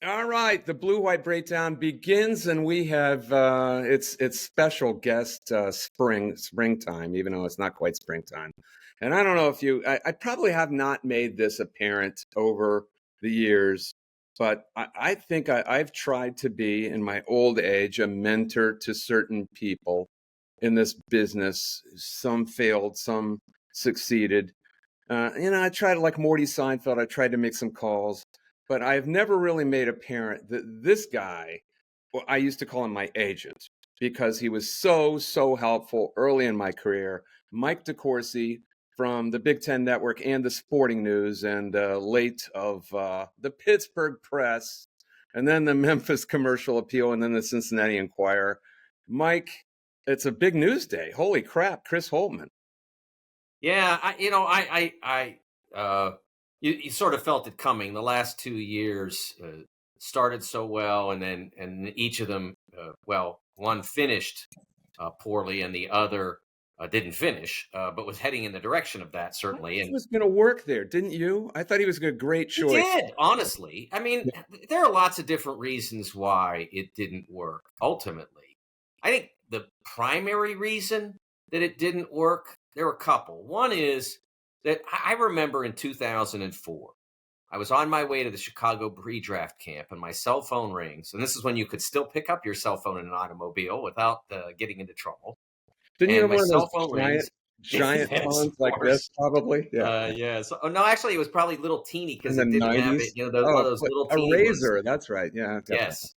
All right, the blue-white breakdown begins, and we have it's special guest springtime, even though it's not quite springtime. And I don't know if I probably have not made this apparent over the years, but I think I've tried to be in my old age a mentor to certain people in this business. Some failed, some succeeded. I tried, like Morty Seinfeld, I tried to make some calls, but I've never really made apparent that this guy, well, I used to call him my agent because he was so helpful early in my career. Mike DeCourcy from the Big Ten Network and the Sporting News, and late of the Pittsburgh Press, and then the Memphis Commercial Appeal, and then the Cincinnati Enquirer. Mike, it's a big news day. Holy crap, Chris Holtmann. Yeah, you sort of felt it coming. The last 2 years started so well, and each of them, one finished poorly, and the other didn't finish, but was heading in the direction of that, certainly. He was going to work there, didn't you? I thought he was a great choice. He did, honestly. I mean, there are lots of different reasons why it didn't work. Ultimately, I think the primary reason that it didn't work, there were a couple. One is that I remember in 2004, I was on my way to the Chicago pre-draft camp, and my cell phone rings. And this is when you could still pick up your cell phone in an automobile without getting into trouble. Didn't you have one of those giant Yes, phones like this, probably? Yeah. So, no, actually, it was probably little teeny because In it the didn't have 90s? it. One of those little A teeny razor. ones. That's right. Yeah. Yes.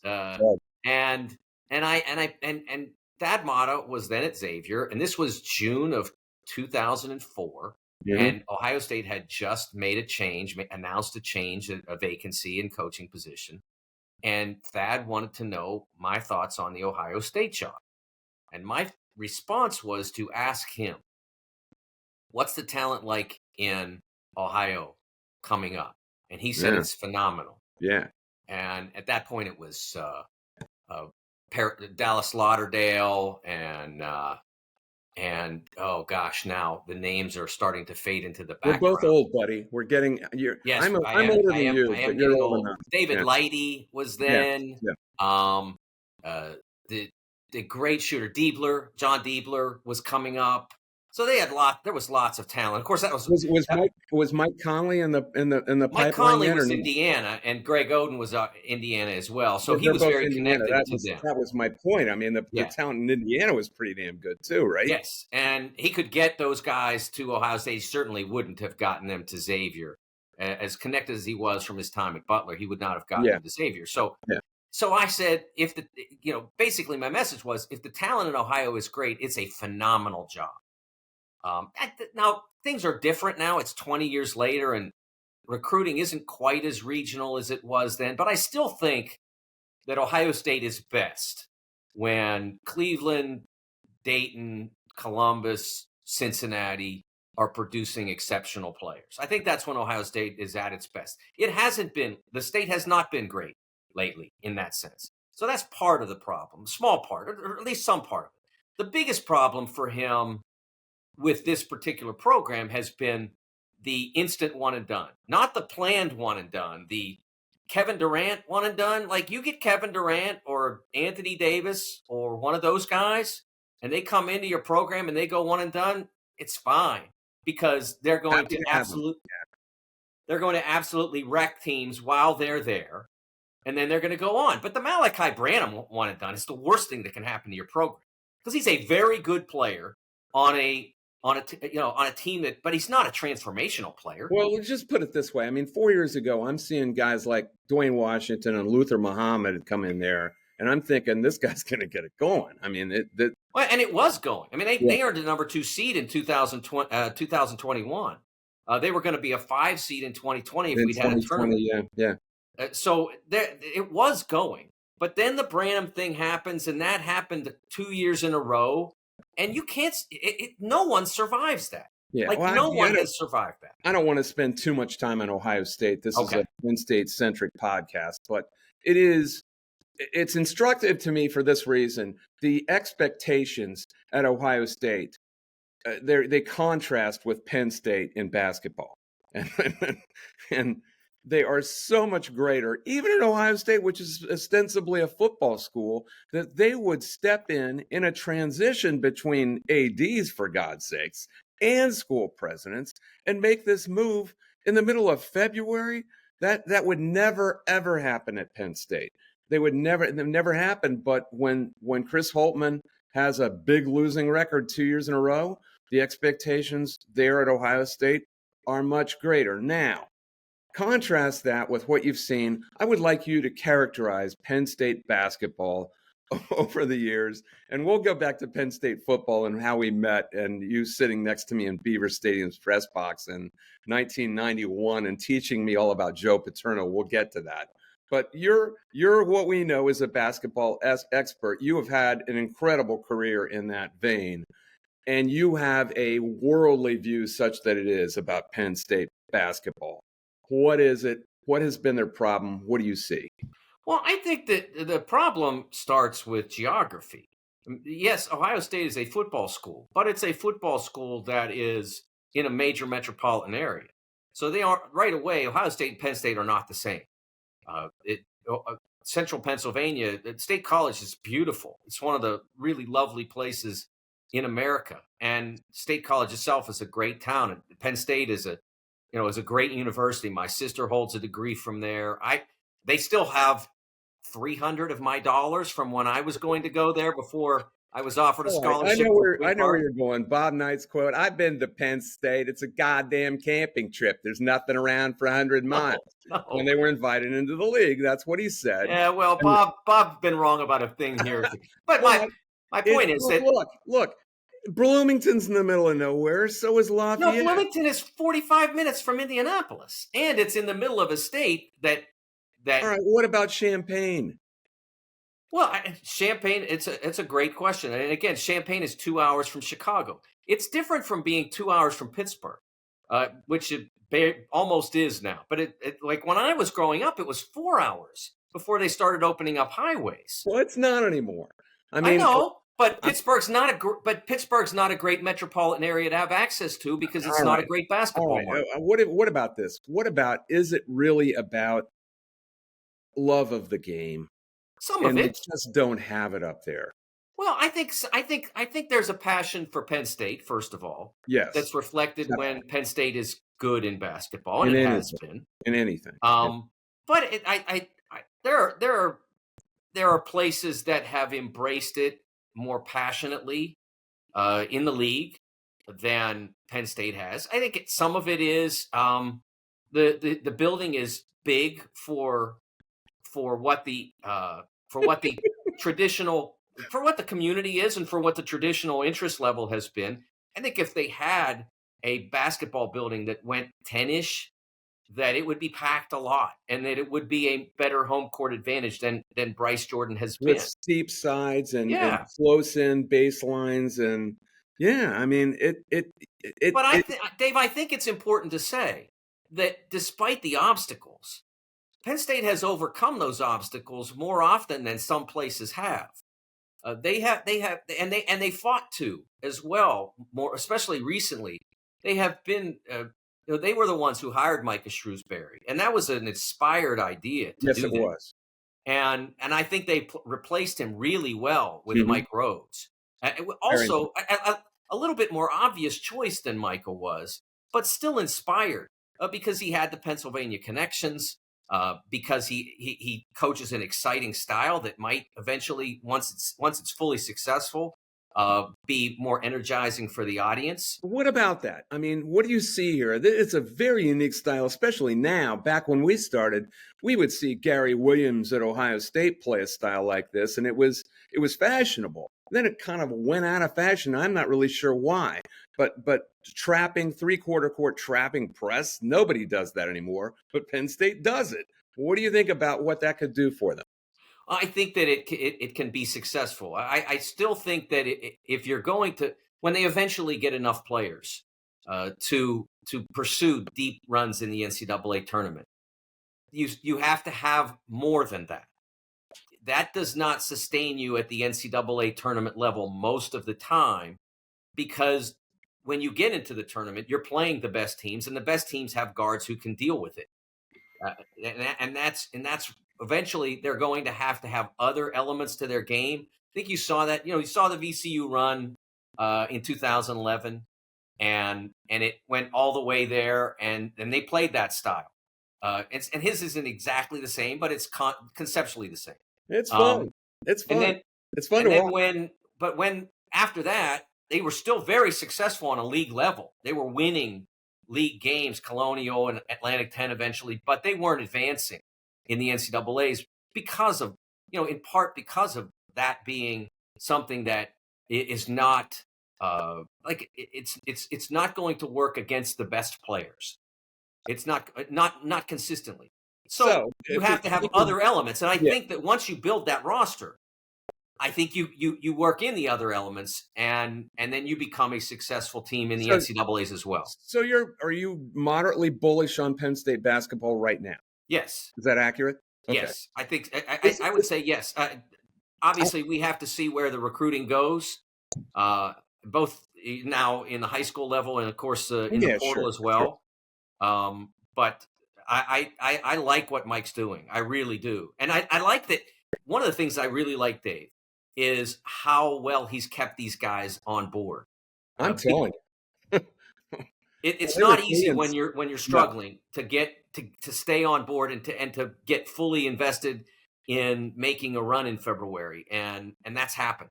And that motto was then at Xavier, and this was June of 2004. And Ohio State had just made a change, announced a change, a vacancy in coaching position. And Thad wanted to know my thoughts on the Ohio State job. And my response was to ask him, what's the talent like in Ohio coming up? And he said it's phenomenal. Yeah. And at that point, it was Dallas Lauderdale and oh gosh, now the names are starting to fade into the background. We're both old, buddy. We're getting. Yes, I'm older than you, but you're old enough. David Lighty was then. Yeah. The great shooter John Diebler was coming up. So they had there was lots of talent. Of course, that was Mike Conley in the Mike pipeline. Conley was Indiana, and Greg Oden was Indiana as well. So he was very connected to them. That was my point. I mean, the talent in Indiana was pretty damn good too, right? Yes, and he could get those guys to Ohio State. He certainly wouldn't have gotten them to Xavier. As connected as he was from his time at Butler, he would not have gotten them to Xavier. So I said, basically my message was, if the talent in Ohio is great, it's a phenomenal job. Now, things are different now. It's 20 years later, and recruiting isn't quite as regional as it was then. But I still think that Ohio State is best when Cleveland, Dayton, Columbus, Cincinnati are producing exceptional players. I think that's when Ohio State is at its best. The state has not been great lately in that sense. So that's part of the problem, small part, or at least some part of it. The biggest problem for him with this particular program has been the instant one and done, not the planned one and done, the Kevin Durant one and done. Like, you get Kevin Durant or Anthony Davis or one of those guys, and they come into your program and they go one and done, it's fine, because they're going to absolutely wreck teams while they're there, and then they're going to go on. But the Malachi Branham one and done is the worst thing that can happen to your program, because he's a very good player on a team but he's not a transformational player. Well, let's just put it this way. I mean, 4 years ago, I'm seeing guys like Dwayne Washington and Luther Muhammad come in there, and I'm thinking this guy's going to get it going. I mean, and it was going. I mean, they earned the number 2 seed in 2021. They were going to be a 5 seed in 2020 if we'd had a tournament. So it was going. But then the Branham thing happens, and that happened 2 years in a row. And you can't. No one survives that. Yeah, no one has survived that. I don't want to spend too much time on Ohio State. This is a Penn State centric podcast, but it's instructive to me for this reason. The expectations at Ohio State, they contrast with Penn State in basketball, and They are so much greater, even at Ohio State, which is ostensibly a football school, that they would step in a transition between ADs, for God's sakes, and school presidents, and make this move in the middle of February. That would never, ever happen at Penn State. It never happened. But when Chris Holtmann has a big losing record 2 years in a row, the expectations there at Ohio State are much greater. Now, contrast that with what you've seen. I would like you to characterize Penn State basketball over the years, and we'll go back to Penn State football and how we met, and you sitting next to me in Beaver Stadium's press box in 1991 and teaching me all about Joe Paterno. We'll get to that. But you're what we know as a basketball expert. You have had an incredible career in that vein, and you have a worldly view such that it is about Penn State basketball. What is it? What has been their problem? What do you see? Well, I think that the problem starts with geography. Yes, Ohio State is a football school, but it's a football school that is in a major metropolitan area. So they are right away. Ohio State and Penn State are not the same. Central Pennsylvania, State College is beautiful. It's one of the really lovely places in America, and State College itself is a great town. And Penn State is a great university. My sister holds a degree from there. They still have $300 of my dollars from when I was going to go there before I was offered a scholarship. I know where you're going. Bob Knight's quote: "I've been to Penn State. It's a goddamn camping trip. There's nothing around for 100 miles." No. When they were invited into the league, that's what he said. Yeah, well, Bob's been wrong about a thing here. But my point is that look. Bloomington's in the middle of nowhere. So is Lafayette. No, Bloomington is 45 minutes from Indianapolis, and it's in the middle of a state that. All right. What about Champaign? Well, Champaign, it's a great question. And again, Champaign is 2 hours from Chicago. It's different from being 2 hours from Pittsburgh, which it almost is now. But it like when I was growing up, it was 4 hours before they started opening up highways. Well, it's not anymore. I know. But Pittsburgh's not a great metropolitan area to have access to because it's not a great basketball market. What about this? What about, is it really about love of the game? Some of it just don't have it up there. Well, I think there's a passion for Penn State, first of all. Yes, that's reflected when Penn State is good in basketball, and it has been in anything. But there are places that have embraced it more passionately in the league than Penn State has. I think some of it is the building is big for what the traditional, for what the community is and for what the traditional interest level has been. I think if they had a basketball building that went 10-ish, that it would be packed a lot and that it would be a better home court advantage than Bryce Jordan has been. With steep sides and close-in baselines and I mean it. But Dave, I think it's important to say that despite the obstacles, Penn State has overcome those obstacles more often than some places have. They fought to as well, more especially recently. They have been. They were the ones who hired Micah Shrewsbury, and that was an inspired idea. Yes, it was. And I think they replaced him really well with Mike Rhodes. Also, a little bit more obvious choice than Micah was, but still inspired because he had the Pennsylvania connections. Because he coaches an exciting style that might eventually, once it's fully successful, be more energizing for the audience. What about that? I mean, what do you see here? It's a very unique style, especially now. Back when we started, we would see Gary Williams at Ohio State play a style like this, and it was fashionable. Then it kind of went out of fashion. I'm not really sure why, but trapping, three-quarter court trapping press, nobody does that anymore, but Penn State does it. What do you think about what that could do for them? I think that it can be successful. I still think that if you're going to, when they eventually get enough players to pursue deep runs in the NCAA tournament, you have to have more than that. That does not sustain you at the NCAA tournament level most of the time, because when you get into the tournament, you're playing the best teams, and the best teams have guards who can deal with it. And that's eventually they're going to have other elements to their game. I think you saw that. You saw the VCU run in 2011, and it went all the way there, and they played that style. And his isn't exactly the same, but it's conceptually the same. It's fun. It's fun. It's fun to watch. When after that, they were still very successful on a league level. They were winning league games, Colonial and Atlantic 10 eventually, but they weren't advancing in the NCAAs because of, in part because of that being something that is not it's not going to work against the best players. It's not consistently. So you have to have other elements. And I think that once you build that roster, I think you work in the other elements, and then you become a successful team in the NCAAs as well. So are you moderately bullish on Penn State basketball right now? Yes. Is that accurate? Okay. Yes, I think I would say yes. Obviously, we have to see where the recruiting goes, both now in the high school level and, of course, in the portal as well. Sure. But I like what Mike's doing. I really do. And I like that. One of the things I really like, Dave, is how well he's kept these guys on board. I'm telling you. It's not easy when you're struggling to stay on board and to get fully invested in making a run in February, and that's happened.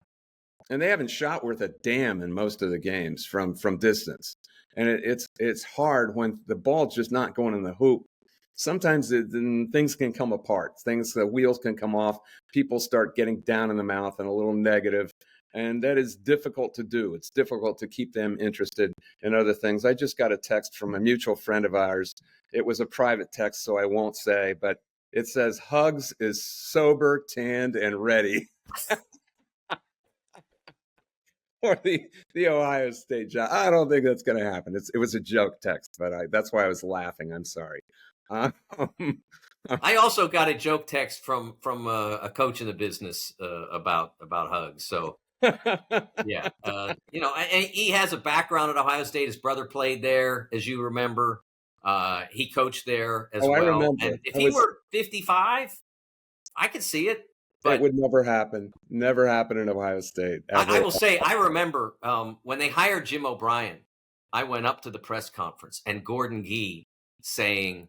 And they haven't shot worth a damn in most of the games from distance, and it's hard when the ball's just not going in the hoop. Sometimes things can come apart. The wheels can come off. People start getting down in the mouth and a little negative. And that is difficult to do. It's difficult to keep them interested in other things. I just got a text from a mutual friend of ours. It was a private text, so I won't say, but it says, Hugs is sober, tanned, and ready. Or the Ohio State job. I don't think that's going to happen. It was a joke text, but that's why I was laughing. I'm sorry. I also got a joke text from a coach in the business about Hugs. So yeah, he has a background at Ohio State. His brother played there, as you remember. He coached there as well. I remember. And if he were 55, I could see it. But it would never happen. Never happen in Ohio State. I will say, I remember when they hired Jim O'Brien, I went up to the press conference and Gordon Gee saying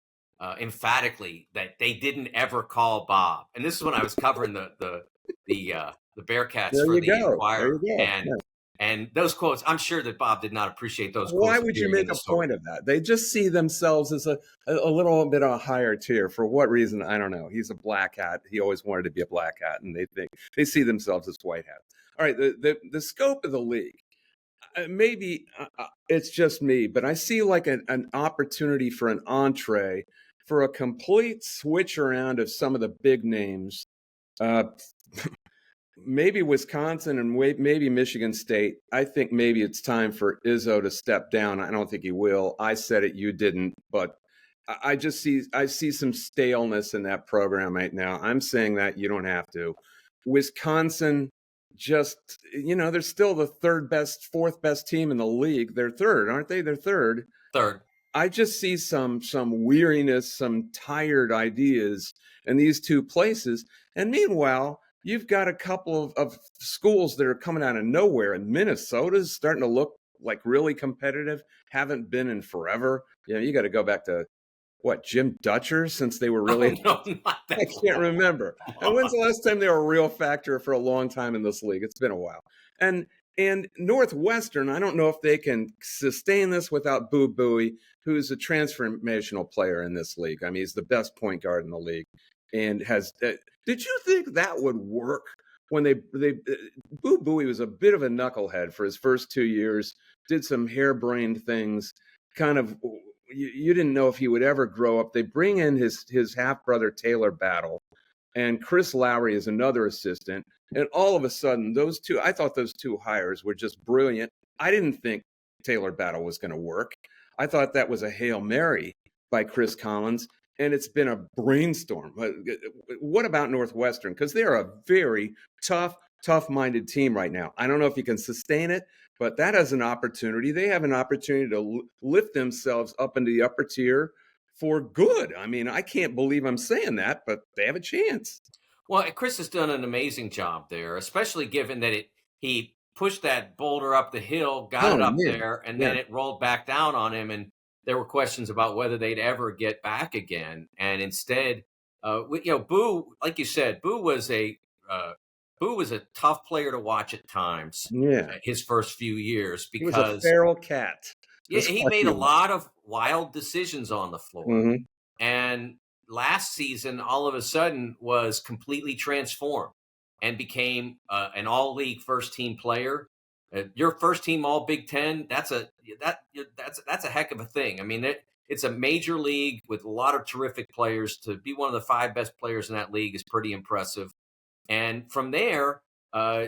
emphatically that they didn't ever call Bob. And this is when I was covering the Bearcats for the Inquirer. And those quotes, I'm sure that Bob did not appreciate those quotes. Why would you make a point of that? They just see themselves as a little bit of a higher tier. For what reason? I don't know. He's a black hat. He always wanted to be a black hat, and they see themselves as white hats. All right, the scope of the league, maybe it's just me, but I see like an opportunity for an entree for a complete switch around of some of the big names. Maybe Wisconsin and maybe Michigan State. I think maybe it's time for Izzo to step down. I don't think he will. I said it, you didn't, but I see some staleness in that program right now. I'm saying that you don't have to. Wisconsin, just they're still the fourth best team in the league. They're third, aren't they? They're third. Third. I just see some weariness, some tired ideas in these two places. And meanwhile, you've got a couple of schools that are coming out of nowhere, and Minnesota's starting to look like really competitive. Haven't been in forever. You got to go back to Jim Dutcher since they were really. No, not that I can't remember. And when's the last time they were a real factor for a long time in this league? It's been a while. And Northwestern, I don't know if they can sustain this without Boo Buie, who's a transformational player in this league. I mean, he's the best point guard in the league, and has. Did you think that would work when Boo Buie was a bit of a knucklehead for his first 2 years, did some harebrained things, kind of, you didn't know if he would ever grow up. They bring in his half-brother Taylor Battle, and Chris Lowry is another assistant, and all of a sudden, I thought those two hires were just brilliant. I didn't think Taylor Battle was going to work. I thought that was a Hail Mary by Chris Collins. And it's been a brainstorm. But what about Northwestern? Because they're a very tough-minded team right now. I don't know if you can sustain it, but that has an opportunity. They have an opportunity to lift themselves up into the upper tier for good. I mean, I can't believe I'm saying that, but they have a chance. Well, Chris has done an amazing job there, especially given that he pushed that boulder up the hill, got it Oh up man, there, and yeah, then it rolled back down on him. And there were questions about whether they'd ever get back again. And instead, Boo, like you said, Boo was a tough player to watch at times. yeah. His first few years He was a because feral cat. yeah, That's he what made he a was. lot of wild decisions on the floor. Hmm. And last season, all of a sudden, was completely transformed and became an all-league first-team player. Your first-team All Big Ten. That's a heck of a thing. I mean, it's a major league with a lot of terrific players. To be one of the 5 best players in that league is pretty impressive. And from there,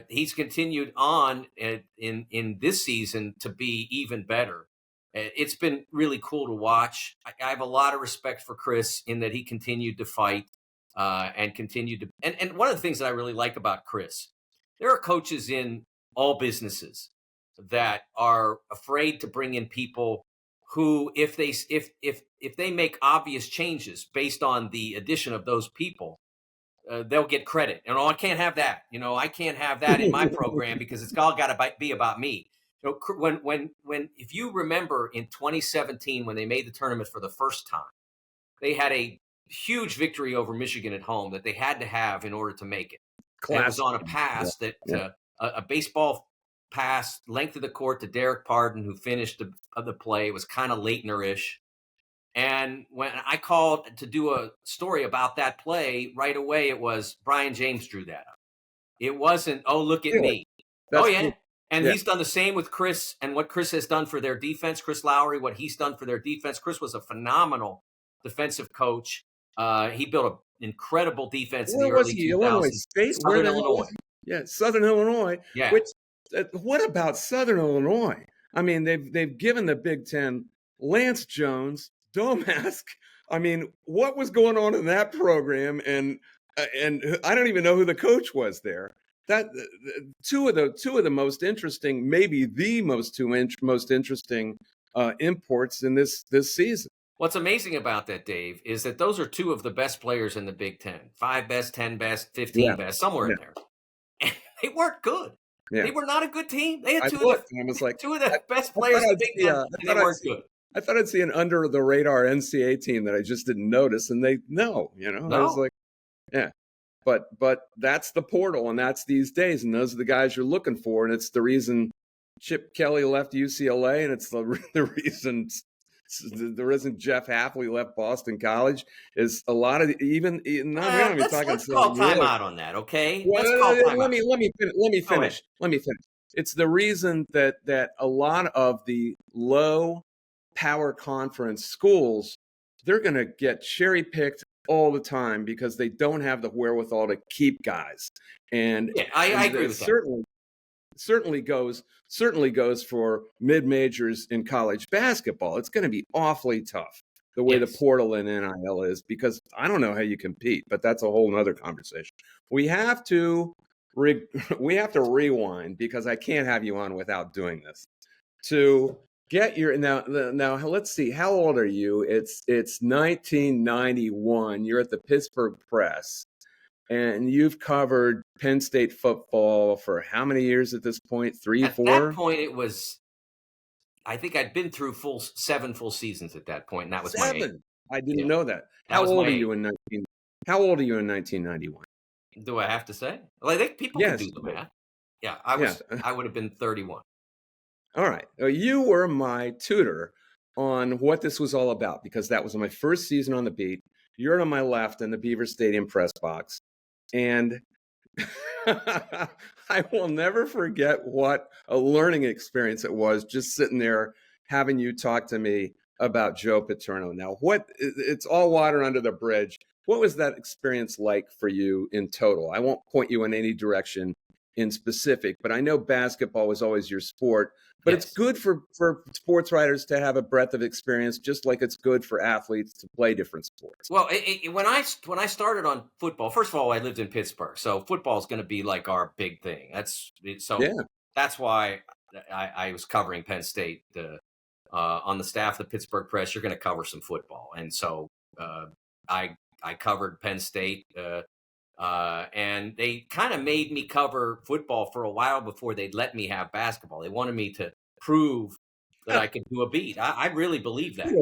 he's continued on in this season to be even better. It's been really cool to watch. I have a lot of respect for Chris in that he continued to fight and continued to. And one of the things that I really like about Chris, there are coaches in all businesses that are afraid to bring in people who, if they make obvious changes based on the addition of those people, they'll get credit. And I can't have that. I can't have that in my program because it's all got to be about me. When if you remember in 2017 when they made the tournament for the first time, they had a huge victory over Michigan at home that they had to have in order to make it. And it was on a pass a baseball pass, length of the court to Derek Pardon, who finished the play. It was kind of Leitner-ish. And when I called to do a story about that play, right away it was Brian James drew that up. It wasn't, oh, look at me. That's yeah. cool. And he's done the same with Chris and what Chris has done for their defense. Chris Lowry, what he's done for their defense. Chris was a phenomenal defensive coach. He built an incredible defense in the early 2000s. Illinois State? Southern Illinois. Yeah, Southern Illinois. Yeah. Which, what about Southern Illinois? I mean, they've given the Big Ten Lance Jones, Domask. I mean, what was going on in that program? And I don't even know who the coach was there. That two of the most interesting, maybe the most interesting imports in this season. What's amazing about that, Dave, is that those are 2 of the best players in the Big Ten. 5 best, 10 best, 15 best, somewhere in there. And they weren't good. Yeah. They were not a good team. They had 2 of the best players in the Big Ten, and they weren't good. I thought I'd see an under-the-radar NCAA team that I just didn't notice, and I was like, yeah. But that's the portal, and that's these days, and those are the guys you're looking for, and it's the reason Chip Kelly left UCLA, and it's the reason Jeff Hafley left Boston College is a lot of let's call time out on that, okay? Let me finish. It's the reason that a lot of the low power conference schools, they're going to get cherry picked all the time because they don't have the wherewithal to keep guys. And I agree with that. Certainly goes for mid majors in college basketball. It's going to be awfully tough the way the portal in NIL is, because I don't know how you compete, but that's a whole nother conversation. We have to rewind, because I can't have you on without doing this, to get your now. Let's see. How old are you? It's 1991. You're at the Pittsburgh Press, and you've covered Penn State football for how many years at this point? 3, 4? At that point, it was. I think I'd been through 7 full seasons at that point, and that was 7. my age. I didn't know that. How old are you in 1991? Do I have to say? Well, I think people can do the math. Yeah, I would have been 31. All right. You were my tutor on what this was all about, because that was my first season on the beat. You're on my left in the Beaver Stadium press box. And I will never forget what a learning experience it was, just sitting there having you talk to me about Joe Paterno. Now, it's all water under the bridge. What was that experience like for you in total? I won't point you in any direction in specific, but I know basketball was always your sport. But it's good for sports writers to have a breadth of experience, just like it's good for athletes to play different sports. Well, when I started on football, first of all, I lived in Pittsburgh, so football is going to be like our big thing. That's why I was covering Penn State on the staff of the Pittsburgh Press, you're going to cover some football. And so I covered Penn State, and they kind of made me cover football for a while before they'd let me have basketball. They wanted me to prove that I could do a beat. I really believe that.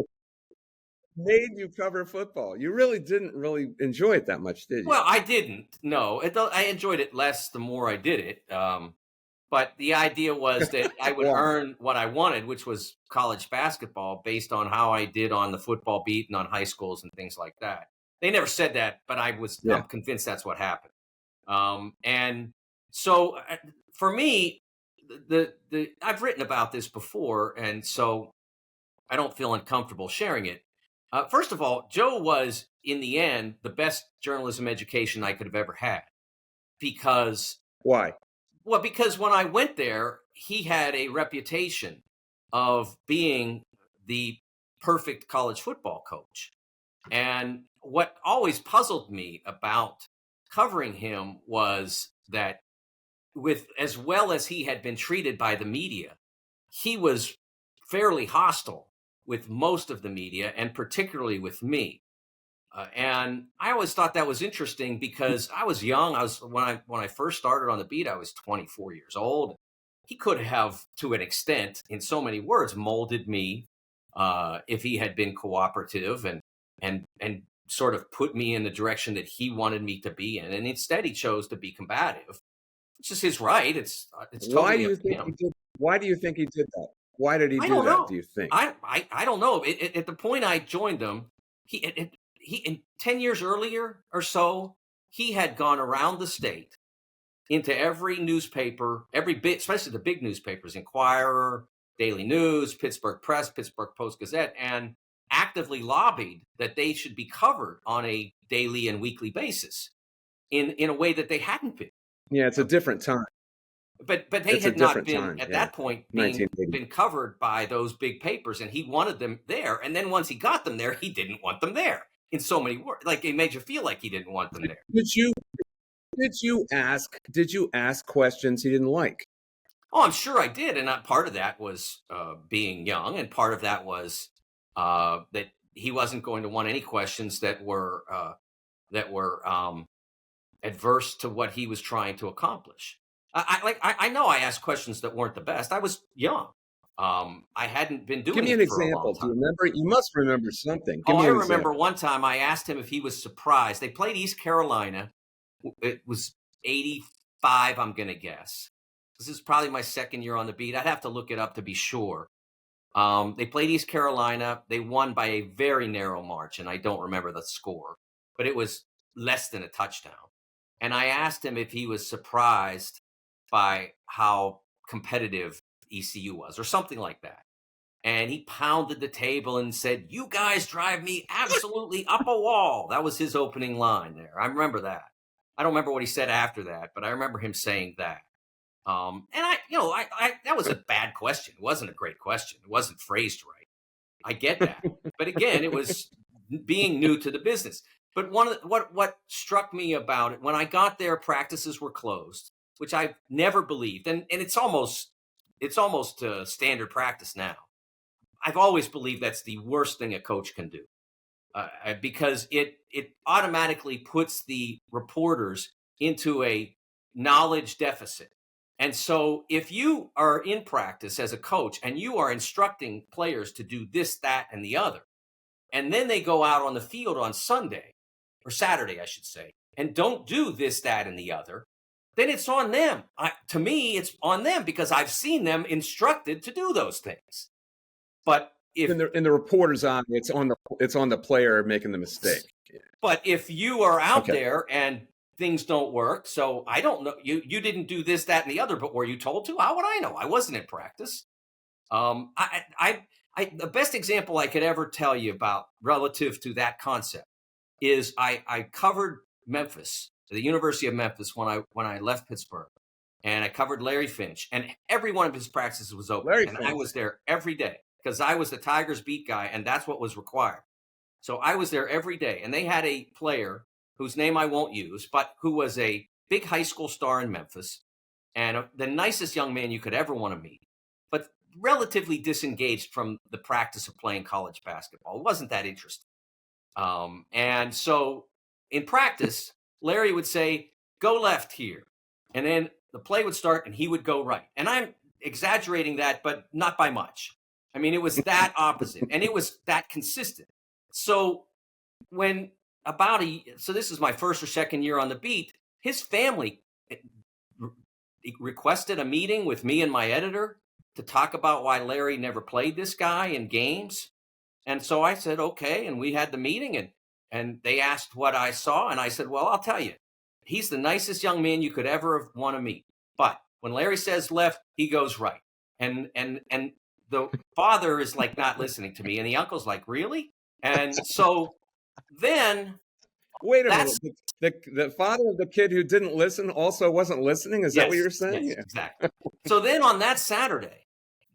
Made you cover football. You really didn't really enjoy it that much, did you? Well, I didn't. No, I enjoyed it less the more I did it. But the idea was that I would earn what I wanted, which was college basketball, based on how I did on the football beat and on high schools and things like that. They never said that, but I'm convinced that's what happened. And so for me, I've written about this before, and so I don't feel uncomfortable sharing it. First of all, Joe was, in the end, the best journalism education I could have ever had. Because... Why? Well, because when I went there, he had a reputation of being the perfect college football coach. And what always puzzled me about covering him was that, with as well as he had been treated by the media, he was fairly hostile with most of the media, and particularly with me. And I always thought that was interesting because I was young. When I first started on the beat, I was 24 years old. He could have, to an extent, in so many words, molded me if he had been cooperative and sort of put me in the direction that he wanted me to be in. And instead, he chose to be combative, which is his right. It's totally up to him. Why do you think he did that? Why did he do that? Do you think? I don't know. At the point I joined him, he in 10 years earlier or so, he had gone around the state into every newspaper, especially the big newspapers, Inquirer, Daily News, Pittsburgh Press, Pittsburgh Post-Gazette, and actively lobbied that they should be covered on a daily and weekly basis in a way that they hadn't been. Yeah, it's a different time. But they had not been, at that point, been covered by those big papers, and he wanted them there. And then once he got them there, he didn't want them there. In so many words, like it made you feel like he didn't want them there. Did you ask questions he didn't like? Oh, I'm sure I did, and part of that was being young, and part of that was that he wasn't going to want any questions that were adverse to what he was trying to accomplish. I know I asked questions that weren't the best. I was young. I hadn't been doing it. Give me an example. Do you remember? You must remember something. I remember one time I asked him if he was surprised. They played East Carolina. It was 85, I'm going to guess. This is probably my second year on the beat. I'd have to look it up to be sure. They played East Carolina. They won by a very narrow margin. I don't remember the score, but it was less than a touchdown. And I asked him if he was surprised by how competitive ECU was, or something like that. And he pounded the table and said, "You guys drive me absolutely up a wall." That was his opening line there. I remember that. I don't remember what he said after that, but I remember him saying that. And that was a bad question. It wasn't a great question. It wasn't phrased right. I get that. But again, it was being new to the business. But what struck me about it, when I got there, practices were closed, which I've never believed. And it's almost standard practice now. I've always believed that's the worst thing a coach can do, because it automatically puts the reporters into a knowledge deficit. And so if you are in practice as a coach and you are instructing players to do this, that, and the other, and then they go out on the field on Sunday, or Saturday, I should say, and don't do this, that, and the other, then it's on them. To me, it's on them because I've seen them instructed to do those things. But if in the reporter's eye, it's on the player making the mistake. But if you are out there and things don't work, so I don't know, you didn't do this, that, and the other, but were you told to? How would I know? I wasn't in practice. The best example I could ever tell you about relative to that concept is I covered Memphis, the University of Memphis, when I left Pittsburgh, and I covered Larry Finch, and every one of his practices was open, I was there every day because I was the Tigers beat guy, and that's what was required. So I was there every day, and they had a player whose name I won't use, but who was a big high school star in Memphis, and the nicest young man you could ever want to meet. But relatively disengaged from the practice of playing college basketball. It wasn't that interesting. And so in practice, Larry would say, go left here. And then the play would start and he would go right. And I'm exaggerating that, but not by much. I mean, it was that opposite and it was that consistent. So so this is my first or second year on the beat, his family requested a meeting with me and my editor to talk about why Larry never played this guy in games. And so I said, okay. And we had the meeting and they asked what I saw. And I said, well, I'll tell you, he's the nicest young man you could ever want to meet. But when Larry says left, he goes right. And the father is like not listening to me. And the uncle's like, really? And so then wait a minute. The father of the kid who didn't listen also wasn't listening? Is that what you're saying? Yes, exactly. So then on that Saturday,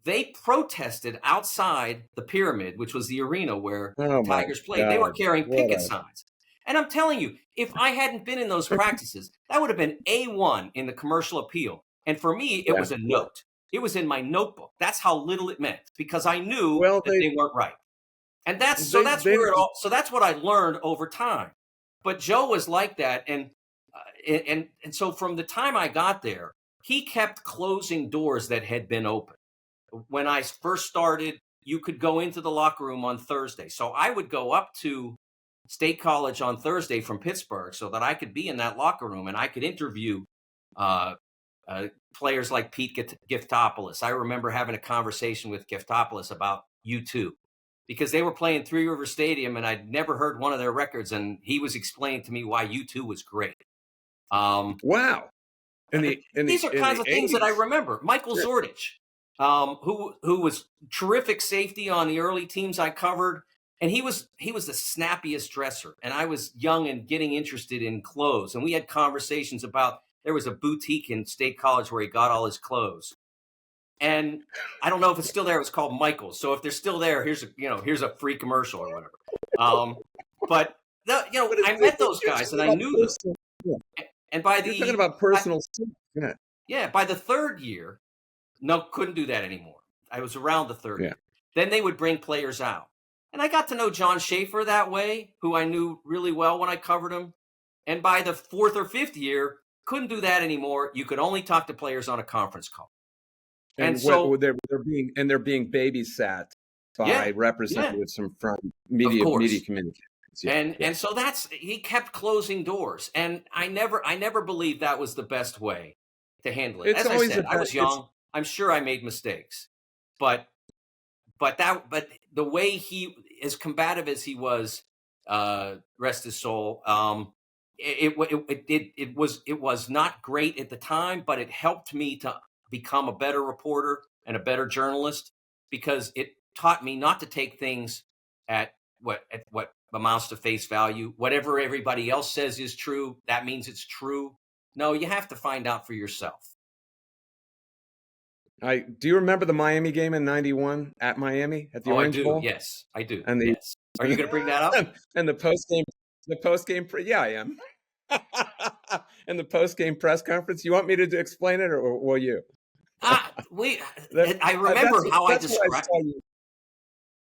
they protested outside the Pyramid, which was the arena where the Tigers played. God. They were carrying picket signs. And I'm telling you, if I hadn't been in those practices, that would have been A1 in the commercial appeal. And for me, it was a note. It was in my notebook. That's how little it meant, because I knew that they weren't right. And that's what I learned over time. But Joe was like that. And so from the time I got there, he kept closing doors that had been open. When I first started, you could go into the locker room on Thursday. So I would go up to State College on Thursday from Pittsburgh so that I could be in that locker room and I could interview players like Pete Giftopoulos. I remember having a conversation with Giftopoulos about U2 because they were playing Three River Stadium and I'd never heard one of their records. And he was explaining to me why U2 was great. Wow. These are kinds of things that I remember. Michael Zordich. Who was terrific safety on the early teams I covered. And he was the snappiest dresser. And I was young and getting interested in clothes. And we had conversations about, there was a boutique in State College where he got all his clothes. And I don't know if it's still there. It was called Michael's. So if they're still there, here's a free commercial or whatever. But I met those guys and I knew them. Yeah. And by you're talking about personal stuff. Yeah. By the third year, no, couldn't do that anymore. I was around the third year. Then they would bring players out. And I got to know John Schaefer that way, who I knew really well when I covered him. And by the fourth or fifth year, couldn't do that anymore. You could only talk to players on a conference call. And so they're being babysat by representatives from media communications. Yeah. And so he kept closing doors. And I never believed that was the best way to handle it. As I said, I was young. I'm sure I made mistakes, but the way he, as combative as he was, rest his soul, it was not great at the time, but it helped me to become a better reporter and a better journalist because it taught me not to take things at what amounts to face value. Whatever everybody else says is true, that means it's true. No, you have to find out for yourself. Do you remember the Miami game in '91 at Miami at the Orange Bowl? Yes, I do. And yes. Are you going to bring that up? And the post game, yeah, I am. And the post game press conference. You want me to explain it, or will you? I remember how I described.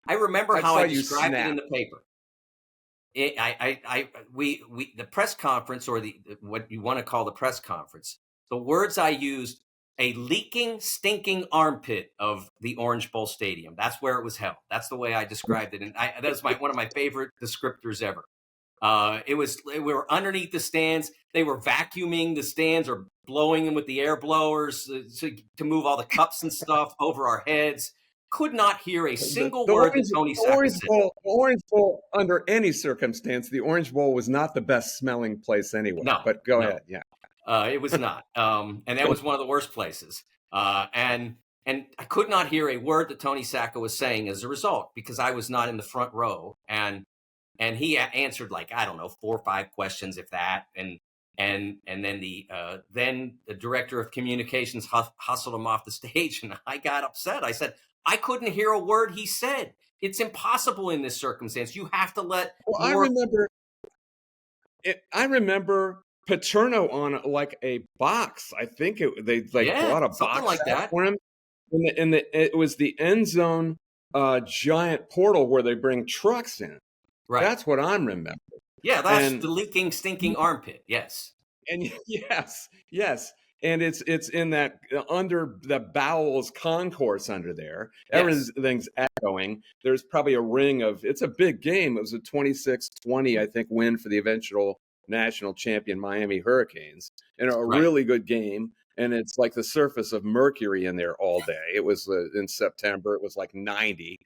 I remember how I described it in the paper. The press conference, or what you want to call the press conference. The words I used. A leaking, stinking armpit of the Orange Bowl Stadium. That's where it was held. That's the way I described it. And that's one of my favorite descriptors ever. We were underneath the stands. They were vacuuming the stands or blowing them with the air blowers to move all the cups and stuff over our heads. Could not hear a single word that Tony Sacco said. The Orange Bowl, under any circumstance, the Orange Bowl was not the best smelling place anyway. No, but go ahead. Yeah. It was not. And that was one of the worst places. And I could not hear a word that Tony Sacco was saying as a result, because I was not in the front row. And he answered 4 or 5 questions, if that. And then the director of communications hustled him off the stage, and I got upset. I said, I couldn't hear a word he said. It's impossible in this circumstance. You have to let. Well, I remember Paterno on a box. I think they brought a box like that for him. It was the end zone giant portal where they bring trucks in. Right. That's what I'm remembering. Yeah, that's the leaking, stinking armpit. Yes. And yes. And it's in that under the bowels concourse under there. Yes. Everything's echoing. There's probably a ring of, it's a big game. It was a 26-20, I think, win for the eventual national champion Miami Hurricanes. And a really good game. And it's like the surface of Mercury in there all day. It was in September. It was like 90.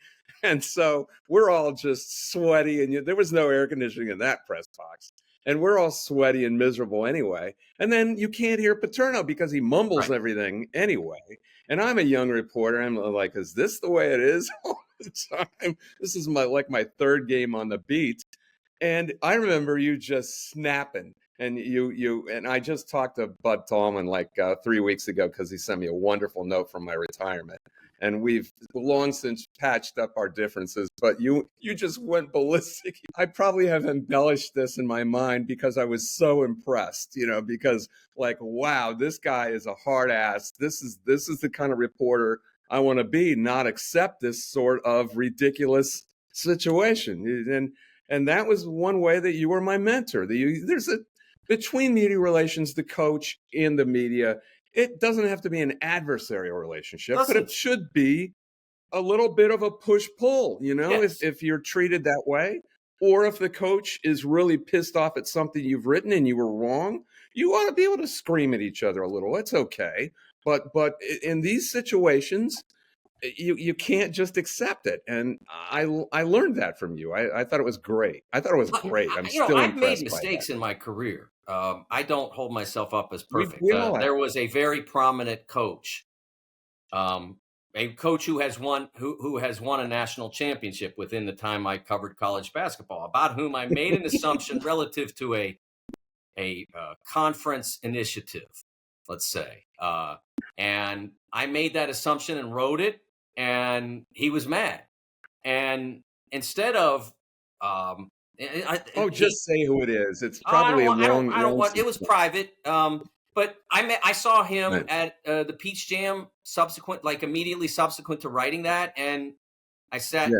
And so we're all just sweaty. And there was no air conditioning in that press box. And we're all sweaty and miserable anyway. And then you can't hear Paterno because he mumbles everything anyway. And I'm a young reporter. I'm like, is this the way it is all the time? This is my third game on the beat. And I remember you just snapping. And and I just talked to Bud Tallman like 3 weeks ago because he sent me a wonderful note from my retirement. And we've long since patched up our differences, but you just went ballistic. I probably have embellished this in my mind because I was so impressed, because like, wow, this guy is a hard ass. This is the kind of reporter I want to be, not accept this sort of ridiculous situation. And that was one way that you were my mentor. Between media relations, the coach in the media, it doesn't have to be an adversarial relationship, but it should be a little bit of a push-pull, if you're treated that way. Or if the coach is really pissed off at something you've written and you were wrong, you ought to be able to scream at each other a little. It's okay. But in these situations, you can't just accept it. And I learned that from you. I thought it was great. I'm still impressed. I've made mistakes in my career. I don't hold myself up as perfect. There was a very prominent coach, a coach who has won a national championship within the time I covered college basketball, about whom I made an assumption relative to a conference initiative, let's say, and I made that assumption and wrote it, and he was mad, and instead of just say who it is. It's probably I don't want. It was private. But I saw him at the Peach Jam immediately subsequent to writing that, and I sat.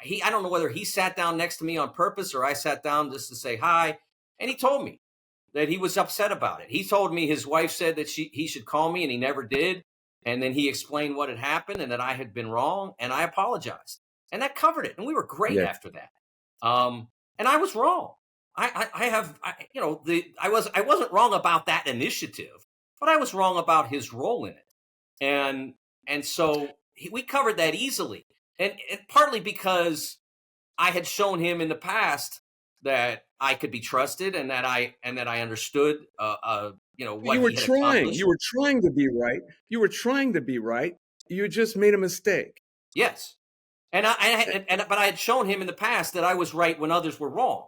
I don't know whether he sat down next to me on purpose or I sat down just to say hi, and he told me that he was upset about it. He told me his wife said that he should call me, and he never did. And then he explained what had happened and that I had been wrong, and I apologized, and that covered it. And we were great after that. And I was wrong. I wasn't wrong about that initiative, but I was wrong about his role in it. And so we covered that easily. And partly because I had shown him in the past that I could be trusted and that I understood, what you were trying. You were trying to be right. You just made a mistake. Yes. But I had shown him in the past that I was right when others were wrong.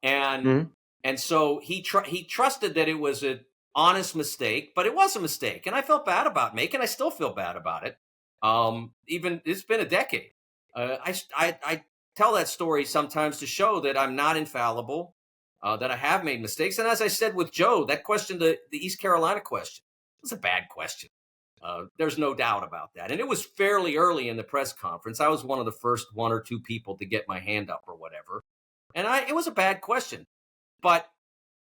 And so he trusted that it was an honest mistake, but it was a mistake. And I felt bad about making. I still feel bad about it. Even it's been a decade. I tell that story sometimes to show that I'm not infallible, that I have made mistakes. And as I said with Joe, that question, the East Carolina question, was a bad question. There's no doubt about that. And it was fairly early in the press conference. I was one of the first one or two people to get my hand up or whatever. And it was a bad question, but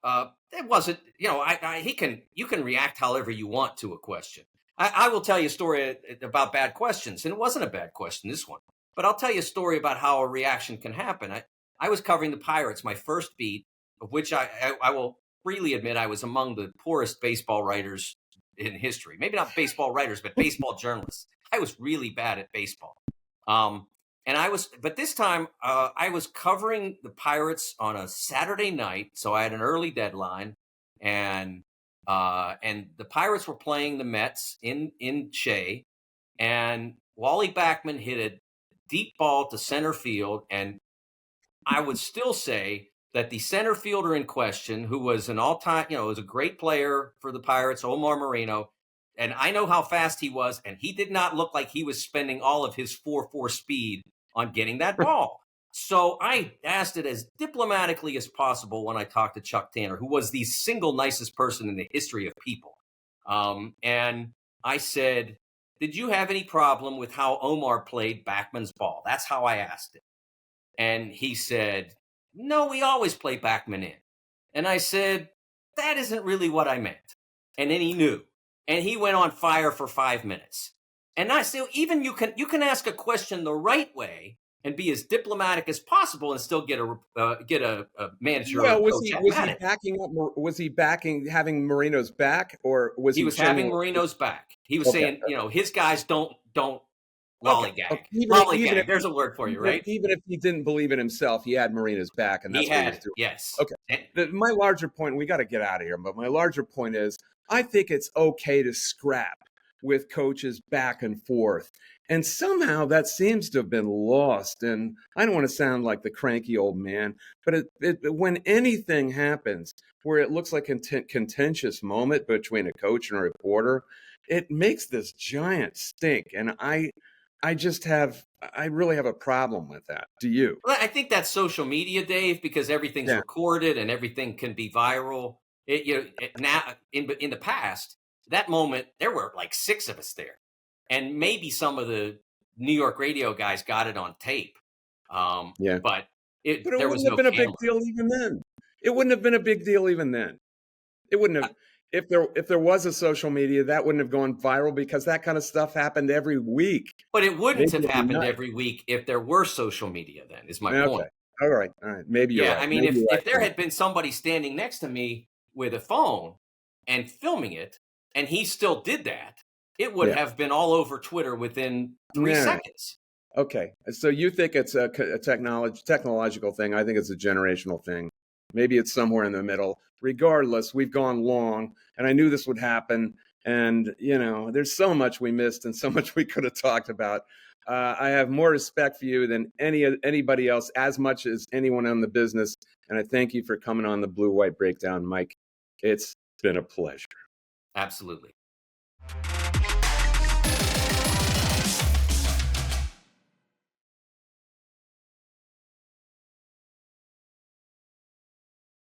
it wasn't, you can react however you want to a question. I will tell you a story about bad questions, and it wasn't a bad question, this one, but I'll tell you a story about how a reaction can happen. I was covering the Pirates, my first beat, of which I will freely admit I was among the poorest baseball writers in history. Maybe not baseball writers, but baseball journalists. I was really bad at baseball. But this time I was covering the Pirates on a Saturday night. So I had an early deadline, and the Pirates were playing the Mets in Shea, and Wally Backman hit a deep ball to center field. And I would still say that the center fielder in question, who was an all-time, was a great player for the Pirates, Omar Moreno, and I know how fast he was, and he did not look like he was spending all of his 4.4 speed on getting that ball. So I asked it as diplomatically as possible when I talked to Chuck Tanner, who was the single nicest person in the history of people. And I said, did you have any problem with how Omar played backman's ball? That's how I asked it. And he said, no, we always play backman in. And I said, that isn't really what I meant. And then he knew. And he went on fire for 5 minutes. And I said, even you can ask a question the right way and be as diplomatic as possible and still get a manager. Well, was he backing up? Was he having Marino's back, or was he? He was having Marino's back. He was saying, his guys don't lollygag. Okay. Lollygag. There's a word for you, right? Even if he didn't believe in himself, he had Marino's back, and that's what he was doing. Yes. Okay. My larger point. We got to get out of here, but my larger point is, I think it's okay to scrap with coaches back and forth. And somehow that seems to have been lost. And I don't want to sound like the cranky old man, but when anything happens where it looks like a contentious moment between a coach and a reporter, it makes this giant stink. And I really have a problem with that. Do you? Well, I think that's social media, Dave, because everything's recorded and everything can be viral. Now in the past, that moment, there were like 6 of us there. And maybe some of the New York radio guys got it on tape. But it wouldn't have been a big deal even then. It wouldn't have been a big deal even then. It wouldn't have. If there was a social media, that wouldn't have gone viral because that kind of stuff happened every week. But it wouldn't have happened every week if there were social media then, is my point. All right. Maybe you're right. I mean, if there had been somebody standing next to me with a phone and filming it, and he still did that, it would have been all over Twitter within 3 seconds. Okay. So you think it's a technological thing. I think it's a generational thing. Maybe it's somewhere in the middle. Regardless, we've gone long, and I knew this would happen. And, there's so much we missed and so much we could have talked about. I have more respect for you than anybody else, as much as anyone in the business. And I thank you for coming on the Blue White Breakdown, Mike. It's been a pleasure. Absolutely.